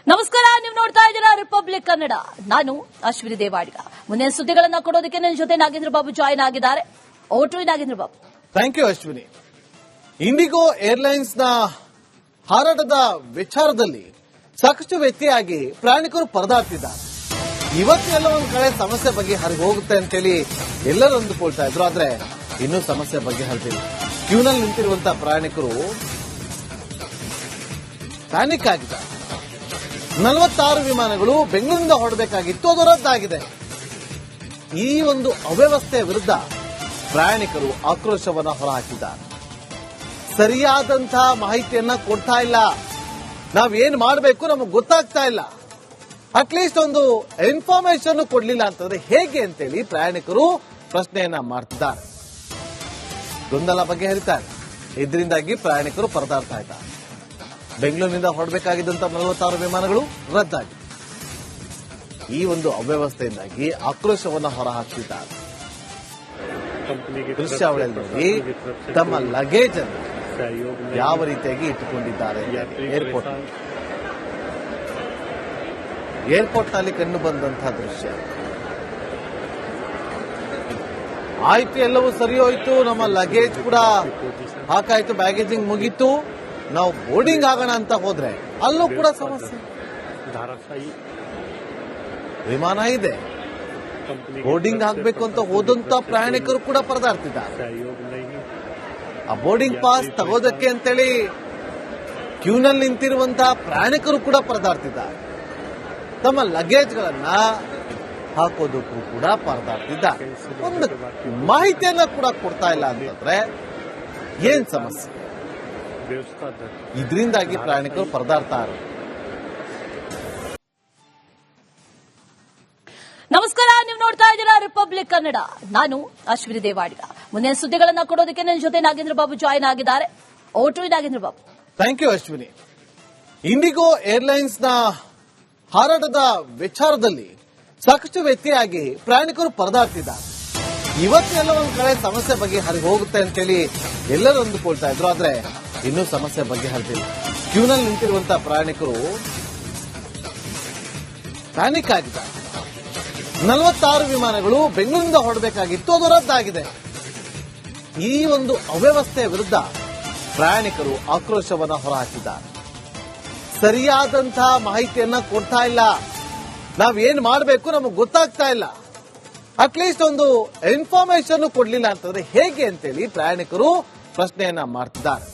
ನಮಸ್ಕಾರ, ನೀವು ನೋಡ್ತಾ ಇದ್ದೀರಾ ರಿಪಬ್ಲಿಕ್ ಕನ್ನಡ. ನಾನು ಅಶ್ವಿನಿ ದೇವಾಡಿಗ. ಮುಂದಿನ ಸುದ್ದಿಗಳನ್ನ ಕೊಡೋದಕ್ಕೆ ನನ್ನ ಜೊತೆ ನಾಗೇಂದ್ರ ಬಾಬು ಜಾಯಿನ್ ಆಗಿದ್ದಾರೆ. ಓಟು Nagendra Babu. Thank you Ashwini. IndiGo airlines ನ ಹಾರಾಟದ ವಿಚಾರದಲ್ಲಿ ಸಾಕಷ್ಟು ವ್ಯಕ್ತಿಯಾಗಿ ಪ್ರಯಾಣಿಕರು ಪರದಾಡ್ತಿದ್ದಾರೆ. ಇವತ್ತೆಲ್ಲ ಒಂದ್ ಕಡೆ ಸಮಸ್ಯೆ ಬಗೆಹರಿದು ಹೋಗುತ್ತೆ ಅಂತೇಳಿ ಎಲ್ಲರೂ ಅಂದುಕೊಳ್ತಾ ಇದ್ರು. ಆದ್ರೆ ಇನ್ನೂ ಸಮಸ್ಯೆ ಬಗೆಹರಿದಿಲ್ಲ. ಕ್ಯೂನಲ್ಲಿ ನಿಂತಿರುವಂತಹ ಪ್ರಯಾಣಿಕರು ಪ್ಯಾನಿಕ್ ಆಗಿದ್ದಾರೆ. 46 ವಿಮಾನಗಳು ಬೆಂಗಳೂರಿನಿಂದ ಹೊರಡಬೇಕಾಗಿತ್ತು, ಅದು ರದ್ದಾಗಿದೆ. ಈ ಒಂದು ಅವ್ಯವಸ್ಥೆಯ ವಿರುದ್ಧ ಪ್ರಯಾಣಿಕರು ಆಕ್ರೋಶವನ್ನು ಹೊರಹಾಕಿದ್ದಾರೆ. ಸರಿಯಾದಂತಹ ಮಾಹಿತಿಯನ್ನ ಕೊಡ್ತಾ ಇಲ್ಲ, ನಾವೇನ್ ಮಾಡಬೇಕು ನಮಗೆ ಗೊತ್ತಾಗ್ತಾ ಇಲ್ಲ, ಅಟ್ಲೀಸ್ಟ್ ಒಂದು ಇನ್ಫಾರ್ಮೇಶನ್ ಕೊಡ್ಲಿಲ್ಲ ಅಂತಂದ್ರೆ ಹೇಗೆ ಅಂತೇಳಿ ಪ್ರಯಾಣಿಕರು ಪ್ರಶ್ನೆಯನ್ನ ಮಾಡ್ತಿದ್ದಾರೆ. ಗೊಂದಲ ಬಗೆಹರಿತಾರೆ. ಇದರಿಂದಾಗಿ ಪ್ರಯಾಣಿಕರು ಪರದಾಡ್ತಾ ಇದ್ದಾರೆ. ಬೆಂಗಳೂರಿನಿಂದ ಹೊರಡಬೇಕಾಗಿದ್ದಂತ 46 ವಿಮಾನಗಳು ರದ್ದಾಗಿದೆ. ಈ ಒಂದು ಅವ್ಯವಸ್ಥೆಯಿಂದಾಗಿ ಆಕ್ರೋಶವನ್ನು ಹೊರಹಾಕ್ತಿದ್ದಾರೆ. ದೃಶ್ಯಾವಳಿಯಲ್ಲಿ ತಮ್ಮ ಲಗೇಜ್ ಅನ್ನು ಯಾವ ರೀತಿಯಾಗಿ ಇಟ್ಟುಕೊಂಡಿದ್ದಾರೆ ಏರ್ಪೋರ್ಟ್ ನಲ್ಲಿ ಕಂಡು ಬಂದಂತಹ ದೃಶ್ಯ. ಆಯ್ತು, ಎಲ್ಲವೂ ಸರಿ ಹೋಯ್ತು, ನಮ್ಮ ಲಗೇಜ್ ಕೂಡ ಹಾಕಾಯ್ತು, ಬ್ಯಾಗೇಜಿಂಗ್ ಮುಗೀತು, ನಾವು ಬೋರ್ಡಿಂಗ್ ಆಗೋಣ ಅಂತ ಹೋದ್ರೆ ಅಲ್ಲೂ ಕೂಡ ಸಮಸ್ಯೆ. ವಿಮಾನ ಇದೆ, ಬೋರ್ಡಿಂಗ್ ಆಗಬೇಕು ಅಂತ ಹೋದಂತ ಪ್ರಯಾಣಿಕರು ಕೂಡ ಪರದಾಡ್ತಿದ್ದಾರೆ. ಆ ಬೋರ್ಡಿಂಗ್ ಪಾಸ್ ತಗೋದಕ್ಕೆ ಅಂತೇಳಿ ಕ್ಯೂನಲ್ಲಿ ನಿಂತಿರುವಂತಹ ಪ್ರಯಾಣಿಕರು ಕೂಡ ಪರದಾಡ್ತಿದ್ದಾರೆ. ತಮ್ಮ ಲಗೇಜ್ಗಳನ್ನ ಹಾಕೋದಕ್ಕೂ ಕೂಡ ಪರದಾಡ್ತಿದ್ದಾರೆ. ಒಂದು ಮಾಹಿತಿಯನ್ನ ಕೂಡ ಕೊಡ್ತಾ ಇಲ್ಲ ಅಂತಂದ್ರೆ ಏನ್ ಸಮಸ್ಯೆ? ಇದರಿಂದಾಗಿ ಪ್ರಯಾಣಿಕರು ಪರದಾಡ್ತಾರೆ. ನಮಸ್ಕಾರ, ನೀವು ನೋಡ್ತಾ ಇದ್ದೀರಾ ರಿಪಬ್ಲಿಕ್ ಕನ್ನಡ. ನಾನು ಅಶ್ವಿನಿ ದೇವಾಡಿಗ. ಮುಂದಿನ ಸುದ್ದಿಗಳನ್ನ ಕೊಡೋದಕ್ಕೆ ನನ್ನ ಜೊತೆ ನಾಗೇಂದ್ರ ಬಾಬು ಜಾಯಿನ್ ಆಗಿದ್ದಾರೆ. ಓಟು Nagendra Babu. Thank you Ashwini. IndiGo airlines ನ ಹಾರಾಟದ ವಿಚಾರದಲ್ಲಿ ಸಾಕಷ್ಟು ವ್ಯಕ್ತಿಯಾಗಿ ಪ್ರಯಾಣಿಕರು ಪರದಾಡ್ತಿದ್ದಾರೆ. ಇವತ್ತೆಲ್ಲ ಒಂದ್ ಕಡೆ ಸಮಸ್ಯೆ ಬಗೆಹರಿದು ಹೋಗುತ್ತೆ ಅಂತೇಳಿ ಎಲ್ಲರೂ ಅಂದುಕೊಳ್ತಾ ಇದ್ರು. ಆದ್ರೆ ಇನ್ನೂ ಸಮಸ್ಯೆ ಬಗೆಹರಿದಿಲ್ಲ. ಕ್ಯೂನಲ್ಲಿ ನಿಂತಿರುವಂತಹ ಪ್ರಯಾಣಿಕರು ಪ್ಯಾನಿಕ್ ಆಗಿದ್ದಾರೆ. 46 ವಿಮಾನಗಳು ಬೆಂಗಳೂರಿನಿಂದ ಹೊರಡಬೇಕಾಗಿತ್ತು, ಅದು ರದ್ದಾಗಿದೆ. ಈ ಒಂದು ಅವ್ಯವಸ್ಥೆಯ ವಿರುದ್ಧ ಪ್ರಯಾಣಿಕರು ಆಕ್ರೋಶವನ್ನು ಹೊರಹಾಕಿದ್ದಾರೆ. ಸರಿಯಾದಂತಹ ಮಾಹಿತಿಯನ್ನ ಕೊಡ್ತಾ ಇಲ್ಲ, ನಾವೇನ್ ಮಾಡಬೇಕು ನಮಗೆ ಗೊತ್ತಾಗ್ತಾ ಇಲ್ಲ, ಅಟ್ಲೀಸ್ಟ್ ಒಂದು ಇನ್ಫಾರ್ಮೇಶನ್ ಕೊಡ್ಲಿಲ್ಲ ಅಂತಂದ್ರೆ ಹೇಗೆ ಅಂತೇಳಿ ಪ್ರಯಾಣಿಕರು ಪ್ರಶ್ನೆಯನ್ನ ಮಾಡ್ತಿದ್ದಾರೆ.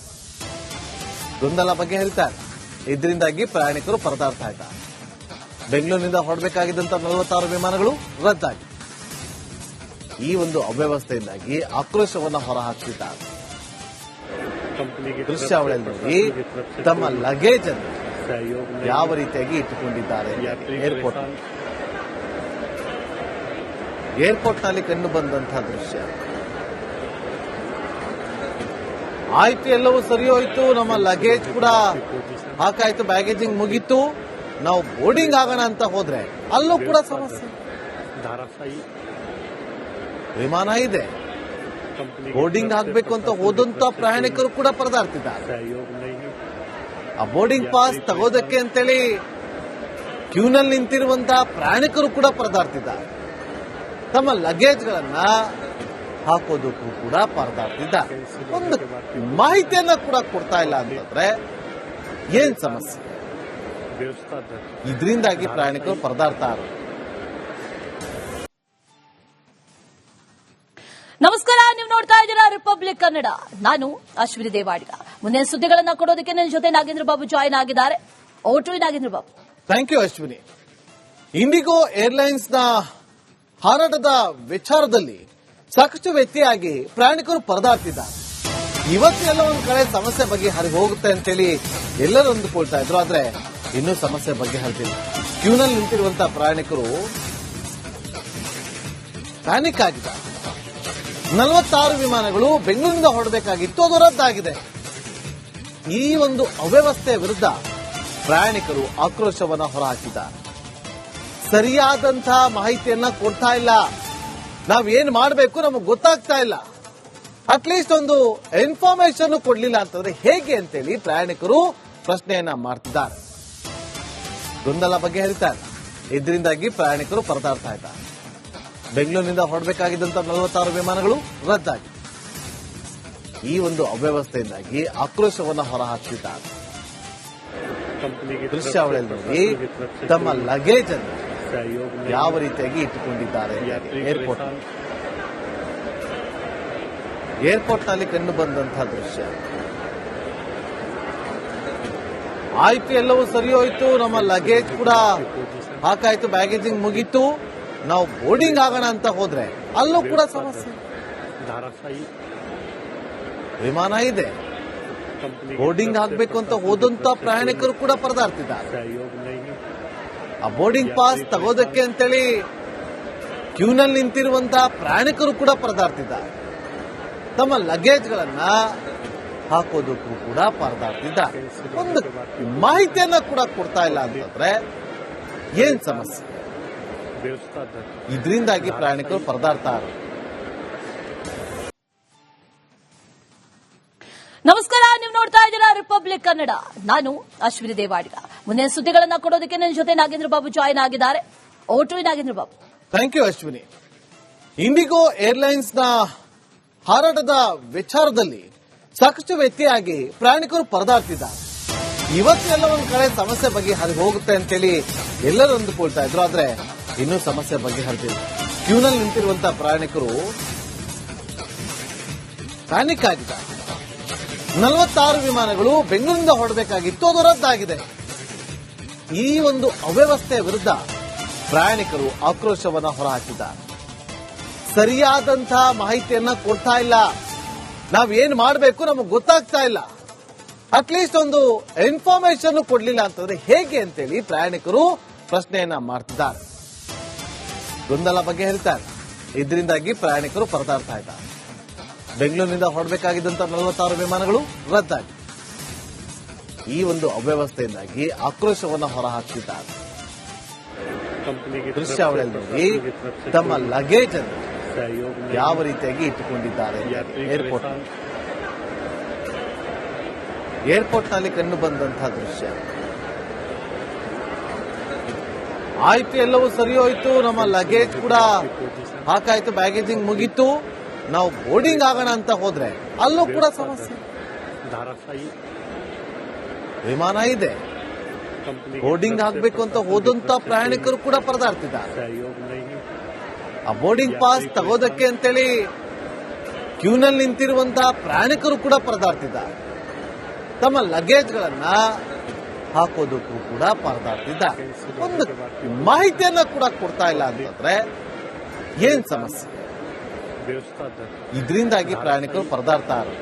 ಗೊಂದಲ ಬಗೆಹರಿತಾರೆ. ಇದರಿಂದಾಗಿ ಪ್ರಯಾಣಿಕರು ಪರದಾಡ್ತಾ ಇದ್ದಾರೆ. ಬೆಂಗಳೂರಿನಿಂದ ಹೊರಡಬೇಕಾಗಿದ್ದಂತ 46 ವಿಮಾನಗಳು ರದ್ದಾಗಿದೆ. ಈ ಒಂದು ಅವ್ಯವಸ್ಥೆಯಿಂದಾಗಿ ಆಕ್ರೋಶವನ್ನು ಹೊರಹಾಕ್ತಿದ್ದಾರೆ. ದೃಶ್ಯಾವಳಿಯಲ್ಲಿ ತಮ್ಮ ಲಗೇಜ್ ಅನ್ನು ಯಾವ ರೀತಿಯಾಗಿ ಇಟ್ಟುಕೊಂಡಿದ್ದಾರೆ ಏರ್ಪೋರ್ಟ್ ನಲ್ಲಿ ಕಂಡು ಬಂದಂತಹ ದೃಶ್ಯ. ಆಯ್ತು, ಎಲ್ಲವೂ ಸರಿ ಹೋಯ್ತು, ನಮ್ಮ ಲಗೇಜ್ ಕೂಡ ಹಾಕಾಯ್ತು, ಬ್ಯಾಗೇಜಿಂಗ್ ಮುಗೀತು, ನಾವು ಬೋರ್ಡಿಂಗ್ ಆಗೋಣ ಅಂತ ಹೋದ್ರೆ ಅಲ್ಲೂ ಕೂಡ ಸಮಸ್ಯೆ. ವಿಮಾನ ಇದೆ, ಬೋರ್ಡಿಂಗ್ ಆಗಬೇಕು ಅಂತ ಹೋದಂತ ಪ್ರಯಾಣಿಕರು ಕೂಡ ಪರದಾಡ್ತಿದ್ದಾರೆ. ಆ ಬೋರ್ಡಿಂಗ್ ಪಾಸ್ ತಗೋದಕ್ಕೆ ಅಂತೇಳಿ ಕ್ಯೂನಲ್ಲಿ ನಿಂತಿರುವಂತಹ ಪ್ರಯಾಣಿಕರು ಕೂಡ ಪರದಾಡ್ತಿದ್ದಾರೆ. ತಮ್ಮ ಲಗೇಜ್ಗಳನ್ನ ಹಾಕೋದಕ್ಕೂ ಕೂಡ ಪರದಾಡ್ತಿದ್ದಾರೆ. ಒಂದು ಮಾಹಿತಿಯನ್ನ ಕೂಡ ಕೊಡ್ತಾ ಇಲ್ಲ ಅಂತಂದ್ರೆ ಏನ್ ಸಮಸ್ಯೆ? ಇದರಿಂದಾಗಿ ಪ್ರಯಾಣಿಕರು ಪರದಾಡ್ತಾರೆ. ನಮಸ್ಕಾರ, ನೀವು ನೋಡ್ತಾ ಇದ್ದೀರಾ ರಿಪಬ್ಲಿಕ್ ಕನ್ನಡ. ನಾನು ಅಶ್ವಿನಿ ದೇವಾಡಿಗ. ಮುಂದಿನ ಸುದ್ದಿಗಳನ್ನ ಕೊಡೋದಕ್ಕೆ ನನ್ನ ಜೊತೆ ನಾಗೇಂದ್ರ ಬಾಬು ಜಾಯಿನ್ ಆಗಿದ್ದಾರೆ. ಓಟು Nagendra Babu. Thank you Ashwini. IndiGo airlines ನ ಹಾರಾಟದ ವಿಚಾರದಲ್ಲಿ ಸಾಕಷ್ಟು ವ್ಯಕ್ತಿಯಾಗಿ ಪ್ರಯಾಣಿಕರು ಪರದಾಡ್ತಿದ್ದಾರೆ. ಇವತ್ತೆಲ್ಲ ಒಂದ್ ಕಡೆ ಸಮಸ್ಯೆ ಬಗೆಹರಿದು ಹೋಗುತ್ತೆ ಅಂತೇಳಿ ಎಲ್ಲರೂ ಅಂದುಕೊಳ್ತಾ ಇದ್ರು. ಆದ್ರೆ ಇನ್ನೂ ಸಮಸ್ಯೆ ಬಗೆಹರಿದಿಲ್ಲ. ಕ್ಯೂನಲ್ಲಿ ನಿಂತಿರುವಂತಹ ಪ್ರಯಾಣಿಕರು ಪ್ಯಾನಿಕ್ ಆಗಿದ್ದಾರೆ. 46 ವಿಮಾನಗಳು ಬೆಂಗಳೂರಿನಿಂದ ಹೊರಡಬೇಕಾಗಿತ್ತು, ಅದು ರದ್ದಾಗಿದೆ. ಈ ಒಂದು ಅವ್ಯವಸ್ಥೆಯ ವಿರುದ್ಧ ಪ್ರಯಾಣಿಕರು ಆಕ್ರೋಶವನ್ನು ಹೊರಹಾಕಿದ್ದಾರೆ. ಸರಿಯಾದಂತಹ ಮಾಹಿತಿಯನ್ನ ಕೊಡ್ತಾ ಇಲ್ಲ, ನಾವೇನ್ ಮಾಡಬೇಕು ನಮಗೆ ಗೊತ್ತಾಗ್ತಾ ಇಲ್ಲ, ಅಟ್ಲೀಸ್ಟ್ ಒಂದು ಇನ್ಫಾರ್ಮೇಶನ್ ಕೊಡ್ಲಿಲ್ಲ ಅಂತಂದ್ರೆ ಹೇಗೆ ಅಂತೇಳಿ ಪ್ರಯಾಣಿಕರು ಪ್ರಶ್ನೆಯನ್ನ ಮಾಡ್ತಿದ್ದಾರೆ. ಗೊಂದಲ ಬಗೆಹರಿತಾ ಇಲ್ಲ. ಇದರಿಂದಾಗಿ ಪ್ರಯಾಣಿಕರು ಪರದಾಡ್ತಾ ಇದ್ದಾರೆ. ಬೆಂಗಳೂರಿನಿಂದ ಹೊರಡಬೇಕಾಗಿದ್ದಂತ 46 ವಿಮಾನಗಳು ರದ್ದಾಗಿವೆ. ಈ ಒಂದು ಅವ್ಯವಸ್ಥೆಯಿಂದಾಗಿ ಆಕ್ರೋಶವನ್ನು ಹೊರಹಾಕ್ತಿದ್ದಾರೆ. ದೃಶ್ಯಾವಳಿಯಲ್ಲಿ ನೋಡಿ ತಮ್ಮ ಲಗೇಜ್ ಅನ್ನು ಯಾವ ರೀತಿಯಾಗಿ ಇಟ್ಟುಕೊಂಡಿದ್ದಾರೆ. ಏರ್ಪೋರ್ಟ್ನಲ್ಲಿ ಕಂಡು ಬಂದಂತಹ ದೃಶ್ಯ. ಆಯ್ತು, ಎಲ್ಲವೂ ಸರಿ ಹೋಯ್ತು, ನಮ್ಮ ಲಗೇಜ್ ಕೂಡ ಹಾಕಾಯ್ತು, ಬ್ಯಾಗೇಜಿಂಗ್ ಮುಗೀತು, ನಾವು ಬೋರ್ಡಿಂಗ್ ಆಗೋಣ ಅಂತ ಹೋದ್ರೆ ಅಲ್ಲೂ ಕೂಡ ಸಮಸ್ಯೆ. ವಿಮಾನ ಇದೆ, ಬೋರ್ಡಿಂಗ್ ಆಗ್ಬೇಕು ಅಂತ ಹೋದಂತ ಪ್ರಯಾಣಿಕರು ಕೂಡ ಪರದಾಡ್ತಿದ್ದಾರೆ. ಆ ಬೋರ್ಡಿಂಗ್ ಪಾಸ್ ತಗೋದಕ್ಕೆ ಅಂತೇಳಿ ಕ್ಯೂನಲ್ಲಿ ನಿಂತಿರುವಂತಹ ಪ್ರಯಾಣಿಕರು ಕೂಡ ಪರದಾಡ್ತಿದ್ದಾರೆ. ತಮ್ಮ ಲಗೇಜ್ಗಳನ್ನ ಹಾಕೋದಕ್ಕೂ ಕೂಡ ಪರದಾಡ್ತಿದ್ದಾರೆ. ಒಂದು ಮಾಹಿತಿಯನ್ನ ಕೂಡ ಕೊಡ್ತಾ ಇಲ್ಲ ಅಂತಂದ್ರೆ ಏನ್ ಸಮಸ್ಯೆ? ಇದರಿಂದಾಗಿ ಪ್ರಯಾಣಿಕರು ಪರದಾಡ್ತಾರೆ. ನಮಸ್ಕಾರ, ನೀವು ನೋಡ್ತಾ ಇದ್ದೀರಾ ರಿಪಬ್ಲಿಕ್ ಕನ್ನಡ. ನಾನು ಅಶ್ವಿನಿ ದೇವಾಡಿಗ. ಮುಂದಿನ ಸುದ್ದಿಗಳನ್ನ ಕೊಡೋದಕ್ಕೆ ನನ್ನ ಜೊತೆ ನಾಗೇಂದ್ರ ಬಾಬು ಜಾಯಿನ್ ಆಗಿದ್ದಾರೆ. ಓಟು Nagendra Babu. Thank you Ashwini. IndiGo airlines ನ ಹಾರಾಟದ ವಿಚಾರದಲ್ಲಿ ಸಾಕಷ್ಟು ವ್ಯತ್ಯಯಾಗಿ ಪ್ರಯಾಣಿಕರು ಪರದಾಡ್ತಿದ್ದಾರೆ. ಇವತ್ತೆಲ್ಲ ಒಂದ್ ಕಡೆ ಸಮಸ್ಯೆ ಬಗೆಹರಿ ಹೋಗುತ್ತೆ ಅಂತೇಳಿ ಎಲ್ಲರೂ ಅಂದುಕೊಳ್ತಾ ಇದ್ರು. ಆದ್ರೆ ಇನ್ನೂ ಸಮಸ್ಯೆ ಬಗೆಹರಿದಿಲ್ಲ. ಕ್ಯೂನಲ್ಲಿ ನಿಂತಿರುವಂತಹ ಪ್ರಯಾಣಿಕರು ಪ್ಯಾನಿಕ್ ಆಗಿದ್ದಾರೆ. 46 ವಿಮಾನಗಳು ಬೆಂಗಳೂರಿನಿಂದ ಹೊರಡಬೇಕಾಗಿತ್ತು, ಅದು ರದ್ದಾಗಿದೆ. ಈ ಒಂದು ಅವ್ಯವಸ್ಥೆಯ ವಿರುದ್ಧ ಪ್ರಯಾಣಿಕರು ಆಕ್ರೋಶವನ್ನು ಹೊರಹಾಕಿದ್ದಾರೆ. ಸರಿಯಾದಂತಹ ಮಾಹಿತಿಯನ್ನ ಕೊಡ್ತಾ ಇಲ್ಲ, ನಾವೇನ್ ಮಾಡಬೇಕು ನಮಗೆ ಗೊತ್ತಾಗ್ತಾ ಇಲ್ಲ, ಅಟ್ಲೀಸ್ಟ್ ಒಂದು ಇನ್ಫಾರ್ಮೇಶನ್ ಕೊಡ್ಲಿಲ್ಲ ಅಂತಂದ್ರೆ ಹೇಗೆ ಅಂತೇಳಿ ಪ್ರಯಾಣಿಕರು ಪ್ರಶ್ನೆಯನ್ನ ಮಾಡ್ತಿದ್ದಾರೆ. ಗೊಂದಲ ಬಗೆಹರಿತಾರೆ. ಇದರಿಂದಾಗಿ ಪ್ರಯಾಣಿಕರು ಪರದಾಡ್ತಾ ಇದ್ದಾರೆ. ಬೆಂಗಳೂರಿನಿಂದ ಹೊರಡಬೇಕಾಗಿದ್ದಂತ 46 ವಿಮಾನಗಳು ರದ್ದಾಗಿವೆ. ಈ ಒಂದು ಅವ್ಯವಸ್ಥೆಯಿಂದಾಗಿ ಆಕ್ರೋಶವನ್ನು ಹೊರಹಾಕ್ತಿದ್ದಾರೆ. ದೃಶ್ಯಾವಳಿಯಲ್ಲಿ ನೋಡಿ ತಮ್ಮ ಲಗೇಜ್ ಅನ್ನು ಯಾವ ರೀತಿಯಾಗಿ ಇಟ್ಟುಕೊಂಡಿದ್ದಾರೆ. ಏರ್ಪೋರ್ಟ್ನಲ್ಲಿ ಕಂಡು ಬಂದಂತಹ ದೃಶ್ಯ. ಆಯ್ತು, ಎಲ್ಲವೂ ಸರಿ ಹೋಯ್ತು, ನಮ್ಮ ಲಗೇಜ್ ಕೂಡ ಹಾಕಾಯ್ತು, ಬ್ಯಾಗೇಜಿಂಗ್ ಮುಗೀತು, ನಾವು ಬೋರ್ಡಿಂಗ್ ಆಗೋಣ ಅಂತ ಹೋದ್ರೆ ಅಲ್ಲೂ ಕೂಡ ಸಮಸ್ಯೆ. ವಿಮಾನ ಇದೆ, ಬೋರ್ಡಿಂಗ್ ಆಗ್ಬೇಕು ಅಂತ ಹೋದಂತ ಪ್ರಯಾಣಿಕರು ಕೂಡ ಪರದಾಡ್ತಿದ್ದಾರೆ. ಆ ಬೋರ್ಡಿಂಗ್ ಪಾಸ್ ತಗೋದಕ್ಕೆ ಅಂತೇಳಿ ಕ್ಯೂನಲ್ಲಿ ನಿಂತಿರುವಂತಹ ಪ್ರಯಾಣಿಕರು ಕೂಡ ಪರದಾಡ್ತಿದ್ದಾರೆ. ತಮ್ಮ ಲಗೇಜ್ಗಳನ್ನ ಹಾಕೋದಕ್ಕೂ ಕೂಡ ಪರದಾಡ್ತಿದ್ದಾರೆ. ಒಂದು ಮಾಹಿತಿಯನ್ನ ಕೂಡ ಕೊಡ್ತಾ ಇಲ್ಲ ಅಂತಂದ್ರೆ ಏನ್ ಸಮಸ್ಯೆ? ಇದರಿಂದಾಗಿ ಪ್ರಯಾಣಿಕರು ಪರದಾಡ್ತಾರೆ.